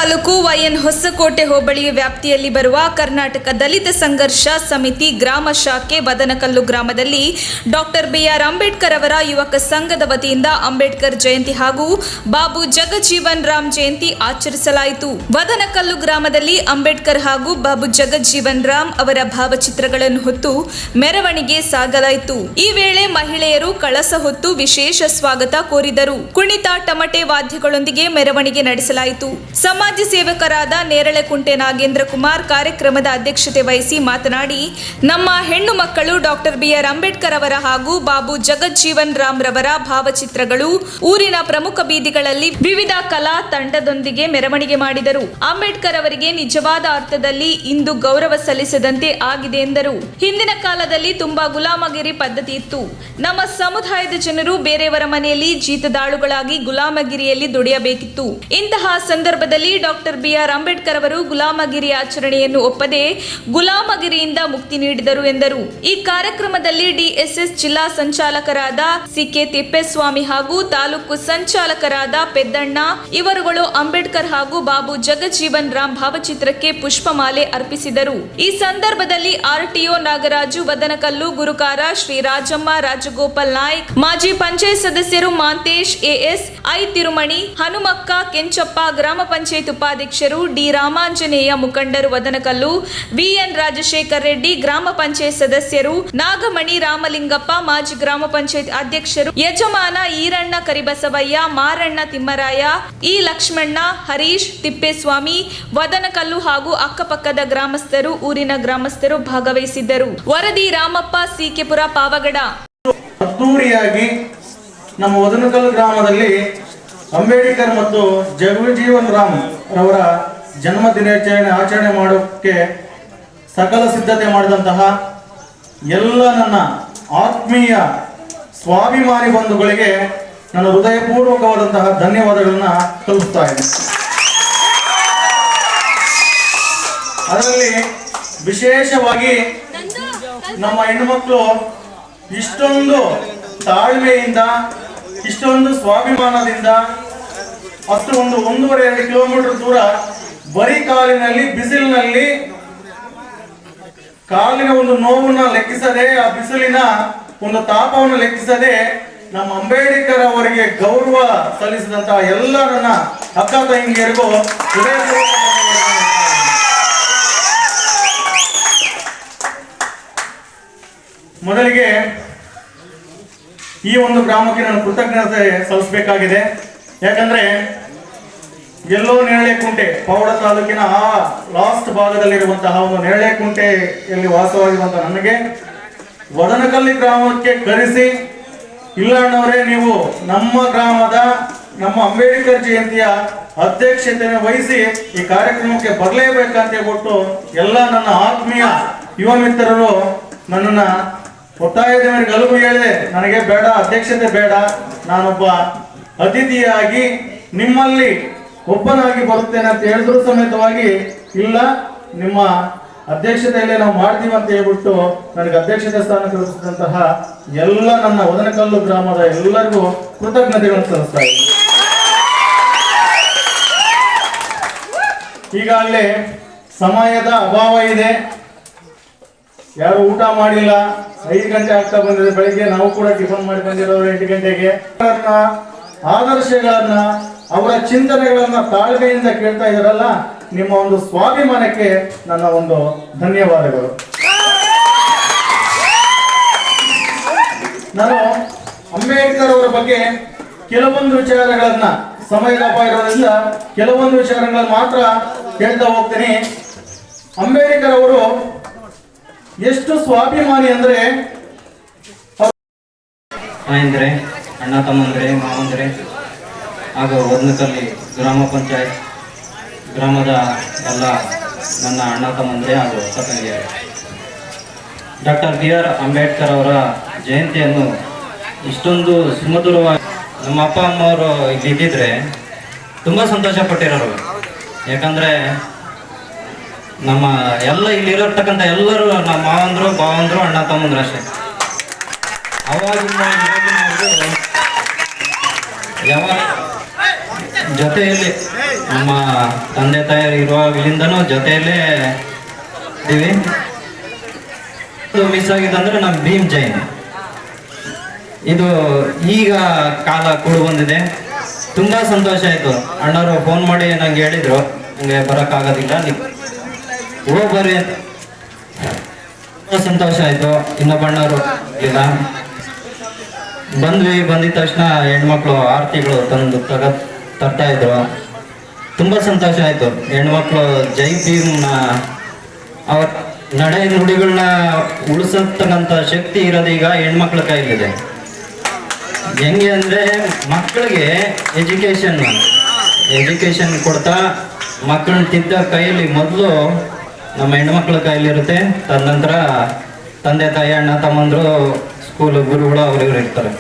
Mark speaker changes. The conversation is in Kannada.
Speaker 1: ತಾಲೂಕು ವೈಎನ್ ಹೊಸಕೋಟೆ ಹೋಬಳಿ ವ್ಯಾಪ್ತಿಯಲ್ಲಿ ಬರುವ ಕರ್ನಾಟಕ ದಲಿತ ಸಂಘರ್ಷ ಸಮಿತಿ ಗ್ರಾಮ ಶಾಖೆ ಬದನಕಲ್ಲು ಗ್ರಾಮದಲ್ಲಿ ಡಾಕ್ಟರ್ ಬಿಆರ್ ಅಂಬೇಡ್ಕರ್ ಅವರ ಯುವಕ ಸಂಘದ ವತಿಯಿಂದ ಅಂಬೇಡ್ಕರ್ ಜಯಂತಿ ಹಾಗೂ ಬಾಬು ಜಗಜೀವನ್ ರಾಮ್ ಜಯಂತಿ ಆಚರಿಸಲಾಯಿತು. ಬದನಕಲ್ಲು ಗ್ರಾಮದಲ್ಲಿ ಅಂಬೇಡ್ಕರ್ ಹಾಗೂ ಬಾಬು ಜಗಜೀವನ್ ರಾಮ್ ಅವರ ಭಾವಚಿತ್ರಗಳನ್ನು ಹೊತ್ತು ಮೆರವಣಿಗೆ ಸಾಗಲಾಯಿತು. ಈ ವೇಳೆ ಮಹಿಳೆಯರು ಕಳಸ ಹೊತ್ತು ವಿಶೇಷ ಸ್ವಾಗತ ಕೋರಿದರು. ಕುಣಿತ ಟಮಟೆ ವಾದ್ಯಗಳೊಂದಿಗೆ ಮೆರವಣಿಗೆ ನಡೆಸಲಾಯಿತು. ಸಮಾಜ ಸೇವಕರಾದ ನೇರಳೆಕುಂಟೆ ನಾಗೇಂದ್ರ ಕುಮಾರ್ ಕಾರ್ಯಕ್ರಮದ ಅಧ್ಯಕ್ಷತೆ ವಹಿಸಿ ಮಾತನಾಡಿ, ನಮ್ಮ ಹೆಣ್ಣು ಮಕ್ಕಳು ಡಾಕ್ಟರ್ ಬಿಆರ್ ಅಂಬೇಡ್ಕರ್ ಅವರ ಹಾಗೂ ಬಾಬು ಜಗಜೀವನ್ ರಾಮ್ ರವರ ಭಾವಚಿತ್ರಗಳು ಊರಿನ ಪ್ರಮುಖ ಬೀದಿಗಳಲ್ಲಿ ವಿವಿಧ ಕಲಾ ತಂಡದೊಂದಿಗೆ ಮೆರವಣಿಗೆ ಮಾಡಿದರು. ಅಂಬೇಡ್ಕರ್ ಅವರಿಗೆ ನಿಜವಾದ ಅರ್ಥದಲ್ಲಿ ಇಂದು ಗೌರವ ಸಲ್ಲಿಸದಂತೆ ಆಗಿದೆ ಎಂದರು. ಹಿಂದಿನ ಕಾಲದಲ್ಲಿ ತುಂಬಾ ಗುಲಾಮಗಿರಿ ಪದ್ಧತಿ ಇತ್ತು. ನಮ್ಮ ಸಮುದಾಯದ ಜನರು ಬೇರೆಯವರ ಮನೆಯಲ್ಲಿ ಜೀತದಾಳುಗಳಾಗಿ ಗುಲಾಮಗಿರಿಯಲ್ಲಿ ದುಡಿಯಬೇಕಿತ್ತು. ಇಂತಹ ಸಂದರ್ಭದಲ್ಲಿ ಡಾಕ್ಟರ್ ಬಿಆರ್ ಅಂಬೇಡ್ಕರ್ ಅವರು ಗುಲಾಮಗಿರಿ ಆಚರಣೆಯನ್ನು ಒಪ್ಪದೆ ಗುಲಾಮಗಿರಿಯಿಂದ ಮುಕ್ತಿ ನೀಡಿದರು ಎಂದರು. ಈ ಕಾರ್ಯಕ್ರಮದಲ್ಲಿ ಡಿಎಸ್ಎಸ್ ಜಿಲ್ಲಾ ಸಂಚಾಲಕರಾದ ಸಿಕೆ ತಿಪ್ಪೇಸ್ವಾಮಿ ಹಾಗೂ ತಾಲೂಕು ಸಂಚಾಲಕರಾದ ಪೆದ್ದಣ್ಣ ಇವರುಗಳು ಅಂಬೇಡ್ಕರ್ ಹಾಗೂ ಬಾಬು ಜಗಜೀವನ್ ರಾಮ್ ಭಾವಚಿತ್ರಕ್ಕೆ ಪುಷ್ಪಮಾಲೆ ಅರ್ಪಿಸಿದರು. ಈ ಸಂದರ್ಭದಲ್ಲಿ ಆರ್ಟಿಒ ನಾಗರಾಜು ಬದನಕಲ್ಲು, ಗುರುಕಾರ ಶ್ರೀ ರಾಜಮ್ಮ, ರಾಜಗೋಪಾಲ್ ನಾಯ್ಕ್, ಮಾಜಿ ಪಂಚಾಯತ್ ಸದಸ್ಯರು ಮಾಂತೇಶ್, ಎಎಸ್, ಐ ತಿರುಮಣಿ, ಹನುಮಕ್ಕ, ಕೆಂಚಪ್ಪ, ಗ್ರಾಮ ಪಂಚಾಯತ್ ಉಪಾಧ್ಯಕ್ಷರು ಡಿ ರಾಮಾಂಜನೇಯ, ಮುಖಂಡರು ಬದನಕಲ್ಲು, ವಿಎನ್ ರಾಜಶೇಖರ್ ರೆಡ್ಡಿ, ಗ್ರಾಮ ಪಂಚಾಯತ್ ಸದಸ್ಯರು ನಾಗಮಣಿ, ರಾಮಲಿಂಗಪ್ಪ, ಮಾಜಿ ಗ್ರಾಮ ಪಂಚಾಯತ್ ಅಧ್ಯಕ್ಷರು ಯಜಮಾನ ಈರಣ್ಣ, ಕರಿಬಸವಯ್ಯ, ಮಾರಣ್ಣ, ತಿಮ್ಮರಾಯ, ಇ ಲಕ್ಷ್ಮಣ್ಣ, ಹರೀಶ್, ತಿಪ್ಪೇಸ್ವಾಮಿ, ಬದನಕಲ್ಲು ಹಾಗೂ ಅಕ್ಕಪಕ್ಕದ ಗ್ರಾಮಸ್ಥರು, ಊರಿನ ಗ್ರಾಮಸ್ಥರು ಭಾಗವಹಿಸಿದ್ದರು. ವರದಿ ರಾಮಪ್ಪ, ಸಿಕೆಪುರ, ಪಾವಗಡ.
Speaker 2: ಅದ್ದೂರಿಯಾಗಿ ನಮ್ಮ ಬದನಕಲ್ಲು ಗ್ರಾಮದಲ್ಲಿ ಅಂಬೇಡ್ಕರ್ ಮತ್ತು ಜಗಜೀವನ್ ರಾಮ್ ರವರ ಜನ್ಮ ದಿನಾಚರಣೆ ಆಚರಣೆ ಮಾಡೋಕ್ಕೆ ಸಕಲ ಸಿದ್ಧತೆ ಮಾಡಿದಂತಹ ಎಲ್ಲ ನನ್ನ ಆತ್ಮೀಯ ಸ್ವಾಭಿಮಾನಿ ಬಂಧುಗಳಿಗೆ ನನ್ನ ಹೃದಯಪೂರ್ವಕವಾದಂತಹ ಧನ್ಯವಾದಗಳನ್ನ ತಲುಪಿಸ್ತಾ ಇದ್ದೇನೆ. ಅದರಲ್ಲಿ ವಿಶೇಷವಾಗಿ ನಮ್ಮ ಹೆಣ್ಣುಮಕ್ಕಳು ಇಷ್ಟೊಂದು ತಾಳ್ಮೆಯಿಂದ, ಇಷ್ಟೊಂದು ಸ್ವಾಭಿಮಾನದಿಂದ ಅಷ್ಟು 1.5-2 ಕಿಲೋಮೀಟರ್ ದೂರ ಬರೀ ಕಾಲಿನಲ್ಲಿ, ಬಿಸಿಲಿನಲ್ಲಿ, ಕಾಲಿನ ಒಂದು ನೋವನ್ನ ಲೆಕ್ಕಿಸದೆ, ಆ ಬಿಸಿಲಿನ ಒಂದು ತಾಪವನ್ನು ಲೆಕ್ಕಿಸದೆ ನಮ್ಮ ಅಂಬೇಡ್ಕರ್ ಅವರಿಗೆ ಗೌರವ ಸಲ್ಲಿಸಿದಂತಹ ಎಲ್ಲ ನನ್ನ ಅಕ್ಕ ತಂಗಿಯರಿಗೂ ಮೊದಲಿಗೆ ಈ ಒಂದು ಗ್ರಾಮಕ್ಕೆ ನಾನು ಕೃತಜ್ಞತೆ ಸಲ್ಲಿಸಬೇಕಾಗಿದೆ. ಯಾಕಂದ್ರೆ ಎಲ್ಲೋ ನೇರಳೆಕುಂಟೆ, ಪೌಡ ತಾಲೂಕಿನ ಆ ಲಾಸ್ಟ್ ಭಾಗದಲ್ಲಿರುವಂತಹ ಒಂದು ನೇರಳೆಕುಂಟೆಯಲ್ಲಿ ವಾಸವಾಗಿರುವಂತಹ ನನಗೆ ಬದನಕಲ್ಲಿ ಗ್ರಾಮಕ್ಕೆ ಕರೆಸಿ, ಇಲ್ಲ ಅಣ್ಣವರೇ, ನೀವು ನಮ್ಮ ಗ್ರಾಮದ ನಮ್ಮ ಅಂಬೇಡ್ಕರ್ ಜಯಂತಿಯ ಅಧ್ಯಕ್ಷತೆಯನ್ನು ವಹಿಸಿ ಈ ಕಾರ್ಯಕ್ರಮಕ್ಕೆ ಬರಲೇಬೇಕಂತ ಹೇಳ್ಬಿಟ್ಟು ಎಲ್ಲ ನನ್ನ ಆತ್ಮೀಯ ಯುವ ಮಿತ್ರರು ನನ್ನನ್ನ ಒತ್ತಾಯದ ಮೇಲೆ ಗಲಭೆ ಹೇಳಿದೆ. ನನಗೆ ಬೇಡ, ಅಧ್ಯಕ್ಷತೆ ಬೇಡ, ನಾನೊಬ್ಬ ಅತಿಥಿಯಾಗಿ ನಿಮ್ಮಲ್ಲಿ ಒಬ್ಬನಾಗಿ ಬರುತ್ತೇನೆ ಅಂತ ಹೇಳಿದ್ರು ಸಮೇತವಾಗಿ, ಇಲ್ಲ, ನಿಮ್ಮ ಅಧ್ಯಕ್ಷತೆಯಲ್ಲೇ ನಾವು ಮಾಡ್ತೀವಿ ಅಂತ ಹೇಳ್ಬಿಟ್ಟು ನನಗೆ ಅಧ್ಯಕ್ಷತೆ ಸ್ಥಾನ ಕಲ್ಪಿಸಿದಂತಹ ಎಲ್ಲ ನನ್ನ ಬದನಕಲ್ಲು ಗ್ರಾಮದ ಎಲ್ಲರಿಗೂ ಕೃತಜ್ಞತೆಗಳನ್ನು ಸಲ್ಲಿಸ್ತಾ ಇದ್ದೀನಿ. ಈಗಾಗಲೇ ಸಮಯದ ಅಭಾವ ಇದೆ, ಯಾರು ಊಟ ಮಾಡಿಲ್ಲ, 5 ಗಂಟೆ ಆಗ್ತಾ ಬಂದಿದೆ. ಬೆಳಿಗ್ಗೆ ನಾವು ಕೂಡ ಟಿಫನ್ ಮಾಡಿ ಬಂದಿರೋರು 8 ಗಂಟೆಗೆ. ಆದರ್ಶಗಳನ್ನ, ಅವರ ಚಿಂತನೆಗಳನ್ನ ತಾಳ್ಮೆಯಿಂದ ಕೇಳ್ತಾ ಇದ್ದಾರಲ್ಲ, ನಿಮ್ಮ ಒಂದು ಸ್ವಾಭಿಮಾನಕ್ಕೆ ನನ್ನ ಒಂದು ಧನ್ಯವಾದಗಳು. ನಾನು ಅಂಬೇಡ್ಕರ್ ಅವರ ಬಗ್ಗೆ ಕೆಲವೊಂದು ವಿಚಾರಗಳನ್ನ, ಸಮಯದ ಅಭಾವ ಇರೋದ್ರಿಂದ ಕೆಲವೊಂದು ವಿಚಾರಗಳನ್ನ ಮಾತ್ರ ಹೇಳ್ತಾ ಹೋಗ್ತೀನಿ. ಅಂಬೇಡ್ಕರ್ ಅವರು ಎಷ್ಟು ಸ್ವಾಭಿಮಾನಿ ಅಂದ್ರೆ,
Speaker 3: ಅಣ್ಣ ತಮ್ಮಂದ್ರೆ, ಮಾವಂದ್ರೆ ಹಾಗೂ ಬದನಕಲ್ಲಿ ಗ್ರಾಮ ಪಂಚಾಯತ್ ಗ್ರಾಮದ ಎಲ್ಲ ನನ್ನ ಅಣ್ಣ ತಮ್ಮಂದ್ರೆ ಹಾಗೂ ಅಕ್ಕ ತಂಗಿಯರು, ಡಾಕ್ಟರ್ ಬಿಆರ್ ಅಂಬೇಡ್ಕರ್ ಅವರ ಜಯಂತಿಯನ್ನು ಇಷ್ಟೊಂದು ಸುಮಧುರವಾಗಿ ನಮ್ಮ ಅಪ್ಪ ಅಮ್ಮವರು ಇಲ್ಲಿ ಇದ್ದಿದ್ರೆ ತುಂಬ ಸಂತೋಷ ಪಟ್ಟಿರೋರು. ಯಾಕಂದರೆ ನಮ್ಮ ಎಲ್ಲ ಇಲ್ಲಿರತಕ್ಕಂಥ ಎಲ್ಲರೂ ನಮ್ಮ ಮಾವಂದರು, ಭಾವಂದರು, ಅಣ್ಣ ತಮ್ಮಂದ್ರು ಅಷ್ಟೇ. ಅವಾಗಿಂದ ಯಾವಾಗ ಜೊತೆಯಲ್ಲಿ ನಮ್ಮ ತಂದೆ ತಾಯಿ ಇರುವಾಗಲಿಂದನೂ ಜೊತೆಯಲ್ಲೇ ಇದ್ದೀವಿ. ಮಿಸ್ ಆಗಿದೆ ಅಂದ್ರೆ ನಮ್ಮ ಭೀಮ್ ಜೈನ್. ಇದು ಈಗ ಕಾಲ ಕೂಡು ಬಂದಿದೆ. ತುಂಬಾ ಸಂತೋಷ ಆಯ್ತು. ಅಣ್ಣವರು ಫೋನ್ ಮಾಡಿ ನಂಗೆ ಹೇಳಿದ್ರು, ನಂಗೆ ಬರೋಕ್ಕಾಗೋದಿಲ್ಲ, ನೀವು ಹೋಗ್ಬರ್ರಿ ಅಂತ. ತುಂಬಾ ಸಂತೋಷ ಆಯ್ತು. ಇನ್ನೊಬ್ಬ ಅಣ್ಣವರು ಇಲ್ಲ, ಬಂದಿದ ತಕ್ಷಣ ಹೆಣ್ಮಕ್ಳು ಆರತಿಗಳು ತರ್ತಾ ಇದ್ರು. ತುಂಬಾ ಸಂತೋಷ ಆಯ್ತು. ಹೆಣ್ಮಕ್ಳು ಜೈ ಭೀಮ್ನ ಅವ್ರ ನಡೆ ನುಡಿಗಳನ್ನ ಉಳಿಸತಕ್ಕಂಥ ಶಕ್ತಿ ಇರೋದೀಗ ಹೆಣ್ಮಕ್ಳ ಕೈಲಿದೆ. ಹೆಂಗೆ ಅಂದ್ರೆ ಮಕ್ಕಳಿಗೆ ಎಜುಕೇಶನ್ ಕೊಡ್ತಾ ಮಕ್ಕಳನ್ನ ತಿದ್ದ ಕೈಯಲ್ಲಿ ಮೊದಲು ನಮ್ಮ ಹೆಣ್ಮಕ್ಳ ಕೈಲಿರುತ್ತೆ. ತದನಂತರ ತಂದೆ ತಾಯಿ ಅಣ್ಣ ತಮ್ಮಂದ್ರು ಸ್ಕೂಲ್ ಗುರುಗಳು ಅವ್ರಿವ್ರು ಇರ್ತಾರೆ.